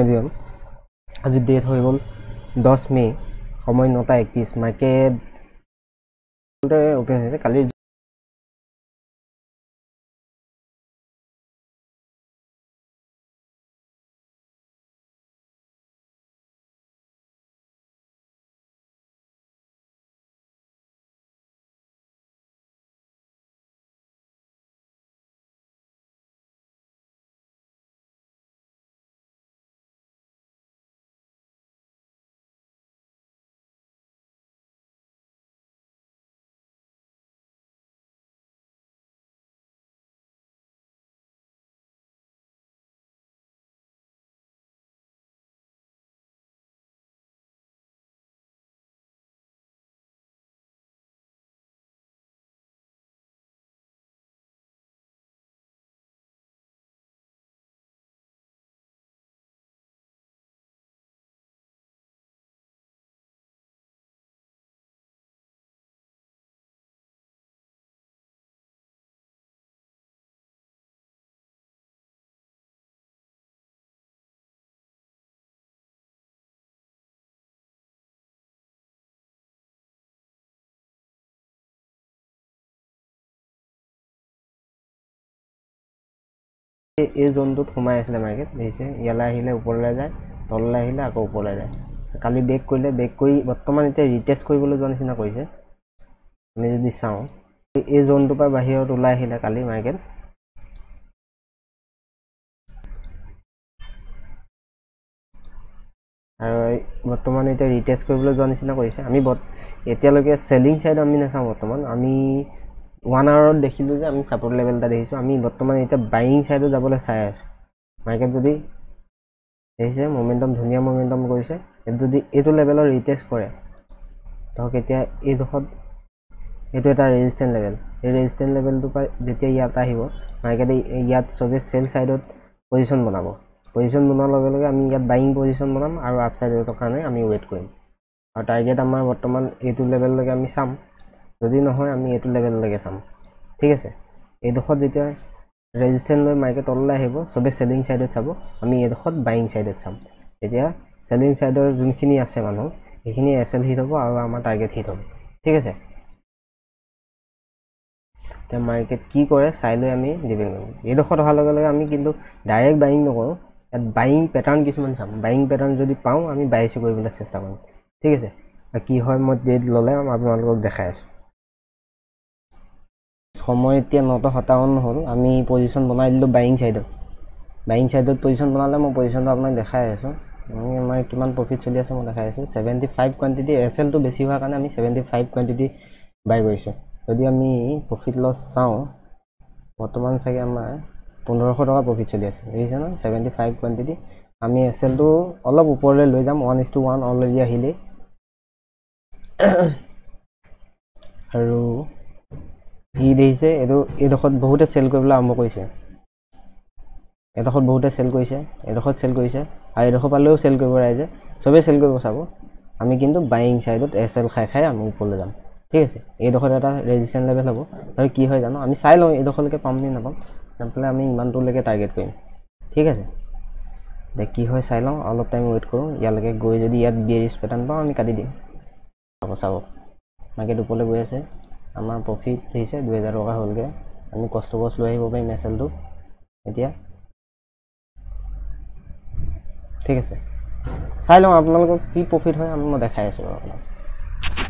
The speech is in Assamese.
এভৰিৱান আজি ডেট হৈ গ'ল 10 মে সময় 9:31 মাৰ্কেট ওপেন হৈছে কালি এই জোনটোত সোমাই আছিলে মাৰ্কেট দেখিছে ইয়ালৈ আহিলে ওপৰলৈ যায় তললৈ আহিলে আকৌ ওপৰলৈ যায় কালি বেক কৰিলে বেক কৰি বৰ্তমান এতিয়া ৰিটেষ্ট কৰিবলৈ যোৱা নিচিনা কৰিছে আমি যদি চাওঁ এই জোনটোৰ পৰা বাহিৰত ওলাই আহিলে কালি মাৰ্কেট আৰু বৰ্তমান এতিয়া ৰিটেষ্ট কৰিবলৈ যোৱা নিচিনা কৰিছে আমি এতিয়ালৈকে চেলিং সাইড আমি নাচাওঁ বৰ্তমান আমি 1 আৱাৰত দেখিলোঁ যে আমি সাপোৰ্ট লেভেল এটা দেখিছোঁ আমি বৰ্তমান এতিয়া বাইং সাইডত যাবলৈ চাই আছোঁ মাৰ্কেট যদি দেখিছে মোমেন্টাম ধুনীয়া মোমেন্টাম কৰিছে যদি এইটো লেভেলৰ ৰিটেষ্ট কৰে ধৰক এতিয়া এইডোখৰত এইটো এটা ৰেজিষ্টেন্স লেভেল এই ৰেজিষ্টেন্স লেভেলটো পৰা যেতিয়া ইয়াত আহিব মাৰ্কেটে ইয়াত সবে সেল সাইডত পজিশন বনাব পজিশন বনোৱাৰ লগে লগে আমি ইয়াত বাইং পজিশন বনাম আৰু আপ সাইডৰ কাৰণে আমি ওয়েট কৰিম আৰু টাৰ্গেট আমাৰ বৰ্তমান এইটো লেভেললৈকে আমি চাম যদি নহয় আমি এইটো লেভেললৈকে চাম ঠিক আছে এইডোখৰত যেতিয়া ৰেজিষ্টেন্স লৈ মাৰ্কেট তললৈ আহিব সবে সেলিং সাইডত চাব আমি এইডোখৰত বাইং সাইডত চাম এতিয়া সেলিং সাইডৰ যোনখিনি আছে মানুহ সেইখিনি এসএল হিট হ'ব আৰু আমাৰ টাৰ্গেট হিট হ'ব ঠিক আছে তে মাৰ্কেট কি কৰে চাই লৈ আমি ডিপেন্ড কৰিম এইডোখৰত অহাৰ লগে লগে আমি কিন্তু ডাইৰেক্ট বাইং নকৰোঁ ইয়াত বাইং প্যাটাৰ্ন কিছুমান চাম বাইং প্যাটাৰ্ন যদি পাওঁ আমি বাইছে কৰিবলৈ চেষ্টা কৰিম ঠিক আছে কি হয় মই ডেট ল'লে আপোনালোকক দেখাই আছোঁ সময় এতিয়া 9:57 হ'ল আমি পজিশন বনাই দিলোঁ বাইং সাইডত পজিশন বনালে মই পজিশনটো আপোনাক দেখাই আছোঁ আমাৰ কিমান প্ৰফিট চলি আছে মই দেখাই আছোঁ 75 কোৱান্টিটি এসএলটো বেছি হোৱাৰ কাৰণে আমি 75 কোৱান্টিটি বাই কৰিছোঁ যদি আমি প্ৰফিট লছ চাওঁ বৰ্তমান চাগে আমাৰ 1500 টকা প্ৰফিট চলি আছে দেখিছে না 75 কোৱান্টিটি আমি এসএলটো অলপ ওপৰলৈ লৈ যাম 1:1 অলৰেডি আহিলে আৰু ই দেখিছে এইডোখৰত বহুতে সেল কৰিবলৈ আৰম্ভ কৰিছে এডোখৰত বহুতে সেল কৰিছে এডোখৰত সেল কৰিছে আৰু এডোখৰ পালেও সেল কৰিব ৰাইজে সবে সেল কৰিব চাব আমি কিন্তু বাইং সাইডত এসএল খাই আমি ওপৰলৈ যাম ঠিক আছে এইডোখৰত এটা ৰেজিষ্টেন্স লেভেল হ'ব আৰু কি হয় জানো আমি চাই লওঁ এইডোখৰলৈকে পাম নে নাপাম নাপালে আমি ইমানটোলৈকে টাৰ্গেট কৰিম ঠিক আছে দে কি হয় চাই লওঁ অলপ টাইম ওয়েট কৰোঁ ইয়ালৈকে গৈ যদি ইয়াত বিয়াৰিছ প্যাটাৰ্ন পাওঁ আমি কাটি দিম চাব মাৰ্কেট ওপৰলৈ গৈ আছে আমাৰ প্ৰফিট হৈছে 2000 টকা হ'লগে আমি কষ্ট লৈ আহিব পাৰিম এসএলটো এতিয়া ঠিক আছে চাই লওঁ আপোনালোকক কি প্ৰফিট হয় মই দেখাই আছোঁ আপোনাক